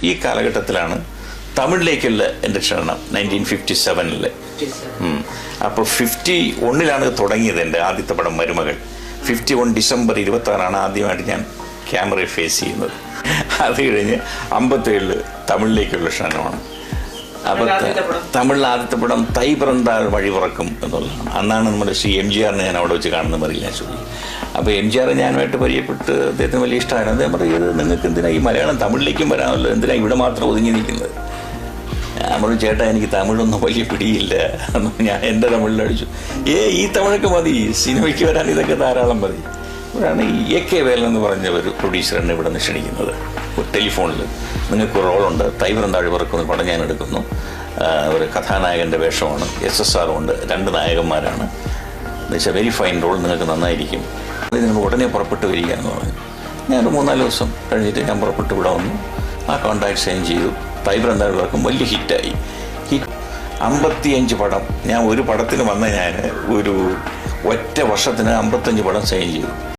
ഈ കാലഘട്ടത്തിലാണ് തമിഴിലേക്കുള്ള എൻ്റെ ക്ഷണം 1957 അപ്പോൾ 51 തുടങ്ങിയത് എൻ്റെ ആദ്യത്തെ പടം മരുമകൾ. 51 ഡിസംബർ 26 ആദ്യമായിട്ട് ഞാൻ ക്യാമറയെ ഫേസ് ചെയ്യുന്നത്. അത് കഴിഞ്ഞ് 57 തമിഴിലേക്കുള്ള ക്ഷണമാണ്. അപ്പോൾ തമിഴിലെ ആദ്യത്തെ പടം തൈ പിറന്താൽ വഴി പിറക്കും എന്നുള്ളതാണ്. അന്നാണ് നമ്മുടെ ശ്രീ MGR ഞാൻ അവിടെ വെച്ച് കാണുന്ന മറിയില്ല ചൊല്ലി. അപ്പോൾ MGR ഞാനുമായിട്ട് പരിചയപ്പെട്ട് അദ്ദേഹത്തിന് വലിയ ഇഷ്ടമായിരുന്നു. അദ്ദേഹം പറയുന്നത് നിങ്ങൾക്ക് എന്തിനാ ഈ മലയാളം തമിഴിലേക്കും വരാമല്ലോ, എന്തിനാ ഇവിടെ മാത്രം ഒതുങ്ങി നിൽക്കുന്നത്? നമ്മൾ ചേട്ടാ എനിക്ക് തമിഴൊന്നും വലിയ പിടിയില്ല. ഞാൻ എൻ്റെ തമിഴിലടിച്ചു. ഈ തമിഴൊക്കെ മതി, സിനിമയ്ക്ക് വരാൻ ഇതൊക്കെ ധാരാളം മതി. ഇവിടെയാണ് AK വേലൻ എന്ന് പറഞ്ഞ ഒരു പ്രൊഡ്യൂസറാണ് ഇവിടെ നിന്ന് ക്ഷണിക്കുന്നത്. ടെലിഫോണിൽ നിങ്ങൾക്ക് റോളുണ്ട്, തൈ പിറന്താഴി പിറക്കുന്ന പടം ഞാൻ എടുക്കുന്നു, ഒരു കഥാനായകൻ്റെ വേഷമാണ്, SSR ഉണ്ട്, 2 നായകന്മാരാണ്, എന്നുവെച്ചാൽ വെരി ഫൈൻ റോൾ, നിങ്ങൾക്ക് നന്നായിരിക്കും, നിങ്ങൾ ഉടനെ പുറപ്പെട്ട് വരിക എന്ന് പറഞ്ഞു. ഞാനൊരു 3-4 ദിവസം കഴിഞ്ഞിട്ട് ഞാൻ പുറപ്പെട്ട് ഇവിടെ വന്നു. ആ കോൺട്രാക്ട് സൈൻ ചെയ്തു. തൈ പിറന്താഴി പിറക്കും വലിയ ഹിറ്റായി. 55 പടം, ഞാൻ ഒരു പടത്തിന് വന്ന ഞാൻ ഒരു ഒറ്റ വർഷത്തിന് 55 പടം സൈൻ ചെയ്തു.